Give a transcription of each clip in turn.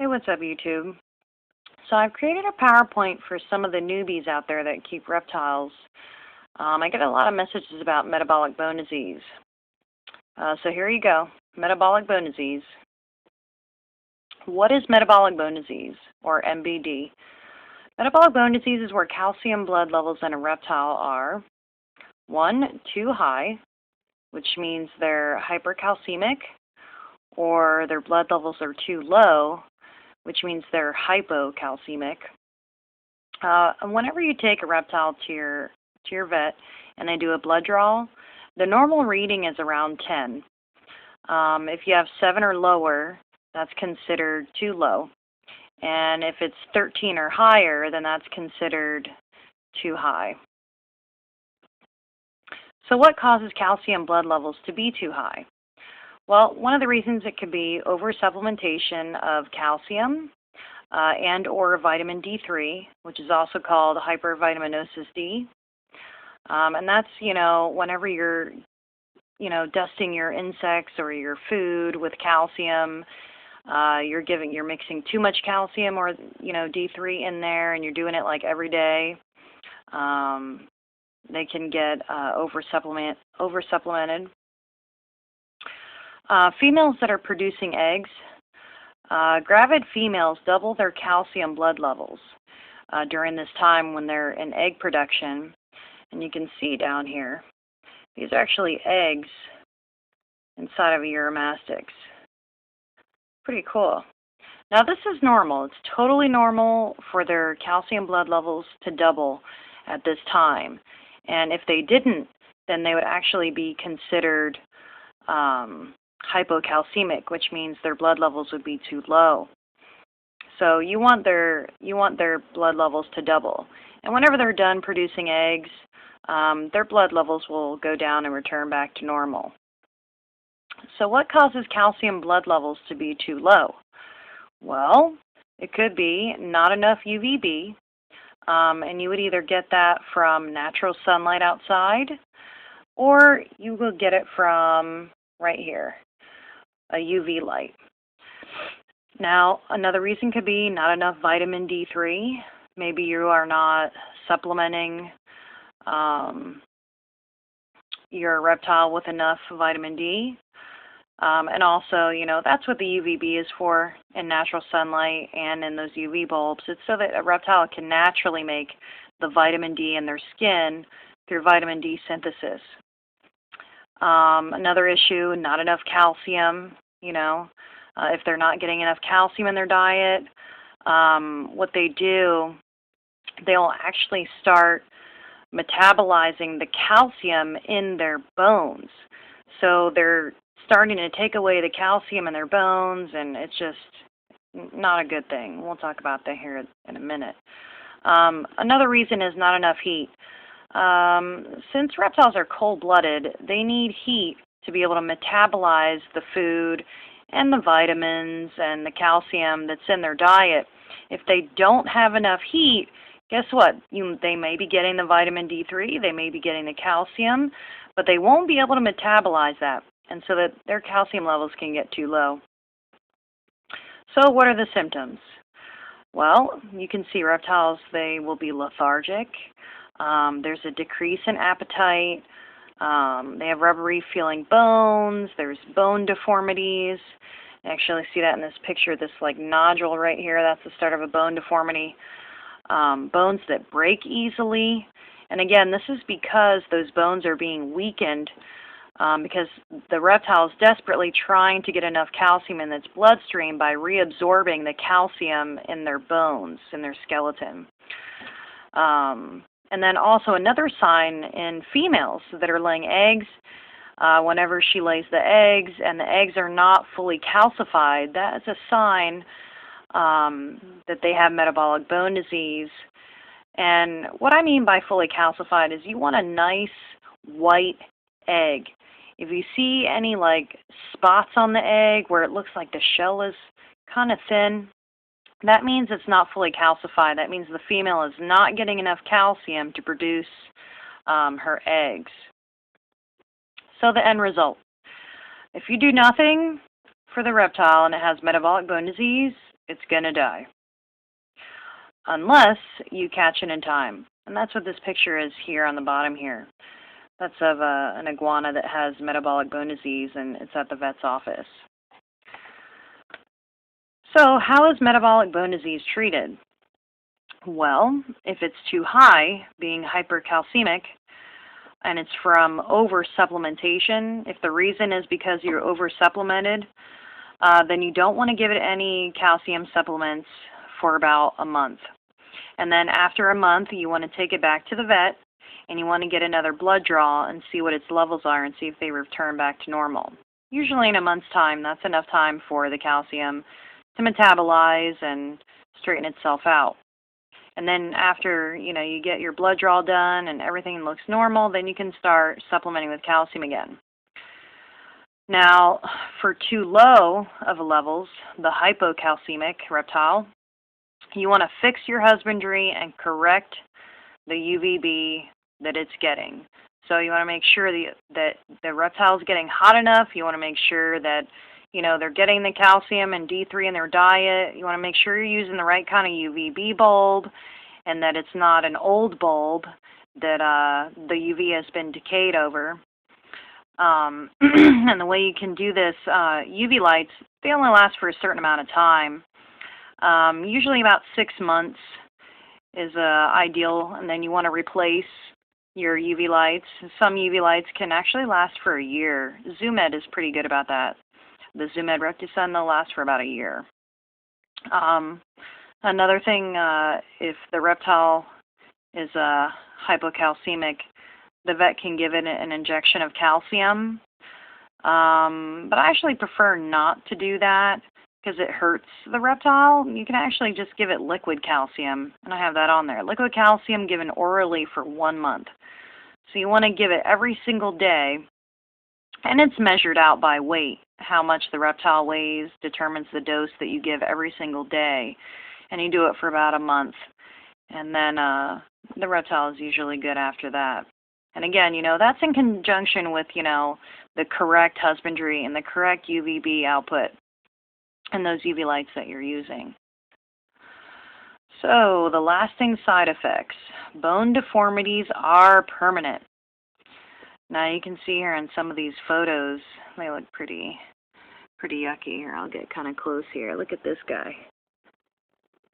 what's up, YouTube? So I've created a PowerPoint for some of the newbies out there that keep reptiles. I get a lot of messages about metabolic bone disease. So here you go, metabolic bone disease. What is metabolic bone disease, or MBD? Metabolic bone disease is where calcium blood levels in a reptile are 1, too high, which means they're hypercalcemic, or their blood levels are too low, which means they're hypocalcemic. And whenever you take a reptile to your vet and they do a blood draw, the normal reading is around 10. If you have 7 or lower, that's considered too low. And if it's 13 or higher, then that's considered too high. So what causes calcium blood levels to be too high? Well, one of the reasons it could be over-supplementation of calcium and or vitamin D3, which is also called hypervitaminosis D. And that's, whenever you're, dusting your insects or your food with calcium, you're mixing too much calcium or, D3 in there, and you're doing it like every day. They can get over-supplemented. Females that are producing eggs, gravid females double their calcium blood levels during this time when they're in egg production. And you can see down here, these are actually eggs inside of uromastics. Pretty cool. Now this is normal. It's totally normal for their calcium blood levels to double at this time. And if they didn't, then they would actually be considered hypocalcemic, which means their blood levels would be too low. So you want their blood levels to double. And whenever they're done producing eggs, their blood levels will go down and return back to normal. So what causes calcium blood levels to be too low? Well, it could be not enough UVB, and you would either get that from natural sunlight outside, or you will get it from right here, a UV light. Now, another reason could be not enough vitamin D3. Maybe you are not supplementing your reptile with enough vitamin D. And also, that's what the UVB is for in natural sunlight and in those UV bulbs. It's so that a reptile can naturally make the vitamin D in their skin through vitamin D synthesis. Another issue, not enough calcium, if they're not getting enough calcium in their diet, what they do, they'll actually start metabolizing the calcium in their bones. So they're starting to take away the calcium in their bones, and it's just not a good thing. We'll talk about that here in a minute. Another reason is not enough heat. Since reptiles are cold-blooded, they need heat to be able to metabolize the food and the vitamins and the calcium that's in their diet. If they don't have enough heat, guess what? They may be getting the vitamin D3, they may be getting the calcium, but they won't be able to metabolize that, and so that their calcium levels can get too low. So what are the symptoms? Well, you can see reptiles, they will be lethargic. There's a decrease in appetite. They have rubbery feeling bones. There's bone deformities. You actually see that in this picture, this like nodule right here. That's the start of a bone deformity. Bones that break easily. And again, this is because those bones are being weakened because the reptile is desperately trying to get enough calcium in its bloodstream by reabsorbing the calcium in their bones, in their skeleton. And then also another sign in females that are laying eggs, whenever she lays the eggs and the eggs are not fully calcified, that is a sign that they have metabolic bone disease. And what I mean by fully calcified is you want a nice white egg. If you see any like spots on the egg where it looks like the shell is kind of thin, that means it's not fully calcified. That means the female is not getting enough calcium to produce her eggs. So the end result, if you do nothing for the reptile and it has metabolic bone disease, it's going to die. Unless you catch it in time. And that's what this picture is here on the bottom here. That's of an iguana that has metabolic bone disease, and it's at the vet's office. So how is metabolic bone disease treated? Well, if it's too high, being hypercalcemic, and it's from over-supplementation, if the reason is because you're over-supplemented, then you don't want to give it any calcium supplements for about a month. And then after a month, you want to take it back to the vet, and you want to get another blood draw and see what its levels are and see if they return back to normal. Usually in a month's time, that's enough time for the calcium to metabolize and straighten itself out. And then after, you get your blood draw done and everything looks normal, then you can start supplementing with calcium again. Now, for too low of levels, the hypocalcemic reptile, you want to fix your husbandry and correct the UVB that it's getting. So you want to make sure that the reptile is getting hot enough. You want to make sure that they're getting the calcium and D3 in their diet. You want to make sure you're using the right kind of UVB bulb and that it's not an old bulb that the UV has been decayed over. And the way you can do this, UV lights, they only last for a certain amount of time. Usually about 6 months is ideal, and then you want to replace your UV lights. Some UV lights can actually last for a year. ZoomEd is pretty good about that. The ZoomEd Rectisun, they'll last for about a year. Another thing, if the reptile is hypocalcemic, the vet can give it an injection of calcium. But I actually prefer not to do that because it hurts the reptile. You can actually just give it liquid calcium, and I have that on there. Liquid calcium given orally for 1 month. So you want to give it every single day, and it's measured out by weight. How much the reptile weighs determines the dose that you give every single day, and you do it for about a month. And then the reptile is usually good after that. And again, that's in conjunction with, the correct husbandry and the correct UVB output and those UV lights that you're using. So the lasting side effects. Bone deformities are permanent. Now you can see here in some of these photos, they look pretty yucky. Here, I'll get kind of close here. Look at this guy.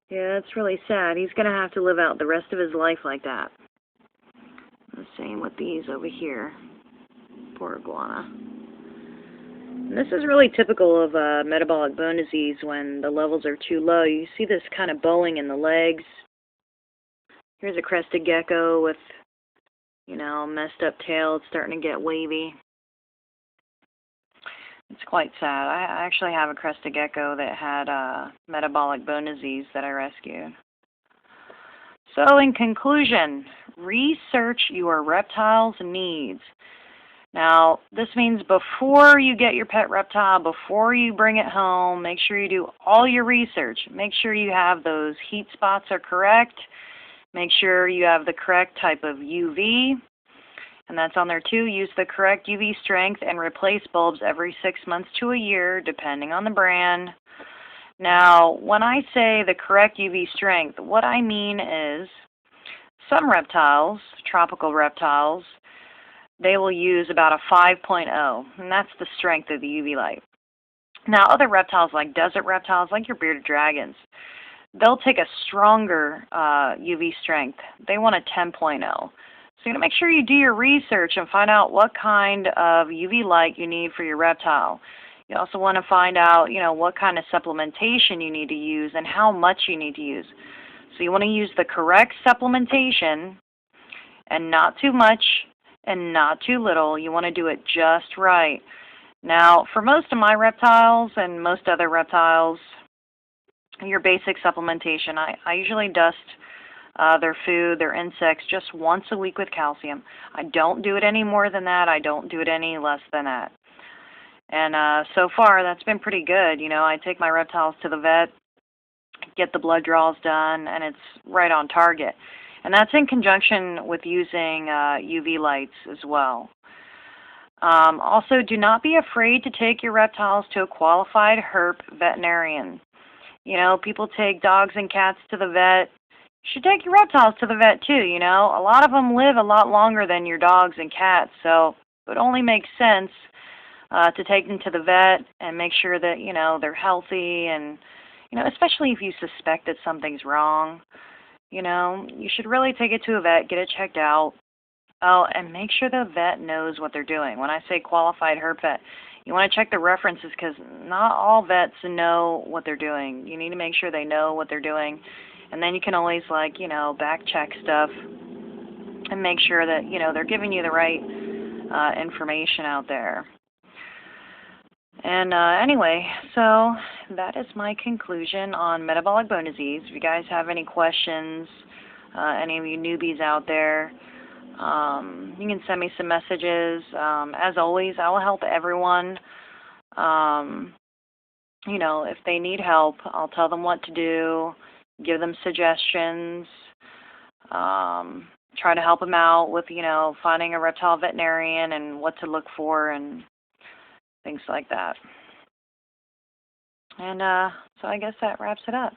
Yeah, it's really sad. He's going to have to live out the rest of his life like that. The same with these over here. Poor iguana. And this is really typical of metabolic bone disease when the levels are too low. You see this kind of bowing in the legs. Here's a crested gecko with, messed up tail. It's starting to get wavy. It's quite sad. I actually have a crested gecko that had metabolic bone disease that I rescued. So in conclusion, research your reptile's needs. Now, this means before you get your pet reptile, before you bring it home, make sure you do all your research. Make sure you have those heat spots are correct. Make sure you have the correct type of UV. And that's on there too. Use the correct UV strength and replace bulbs every 6 months to a year, depending on the brand. Now, when I say the correct UV strength, what I mean is some reptiles, tropical reptiles, they will use about a 5.0, and that's the strength of the UV light. Now, other reptiles like desert reptiles, like your bearded dragons, they'll take a stronger UV strength. They want a 10.0. So you're going to make sure you do your research and find out what kind of UV light you need for your reptile. You also want to find out, what kind of supplementation you need to use and how much you need to use. So you want to use the correct supplementation and not too much and not too little. You want to do it just right. Now, for most of my reptiles and most other reptiles, your basic supplementation, I usually dust their food, their insects, just once a week with calcium. I don't do it any more than that. I don't do it any less than that. And so far, that's been pretty good. I take my reptiles to the vet, get the blood draws done, and it's right on target. And that's in conjunction with using UV lights as well. Also, do not be afraid to take your reptiles to a qualified herp veterinarian. You know, people take dogs and cats to the vet. You should take your reptiles to the vet too, you know. A lot of them live a lot longer than your dogs and cats, so it would only make sense to take them to the vet and make sure that, you know, they're healthy and, you know, especially if you suspect that something's wrong, you know, you should really take it to a vet, get it checked out. Oh, and make sure the vet knows what they're doing. When I say qualified herp vet, you want to check the references because not all vets know what they're doing. You need to make sure they know what they're doing. And then you can always, like, you know, back check stuff and make sure that, you know, they're giving you the right information out there. And anyway, so that is my conclusion on metabolic bone disease. If you guys have any questions, any of you newbies out there, you can send me some messages. As always, I will help everyone. You know, if they need help, I'll tell them what to do, give them suggestions, try to help them out with, you know, finding a reptile veterinarian and what to look for and things like that. And so I guess that wraps it up.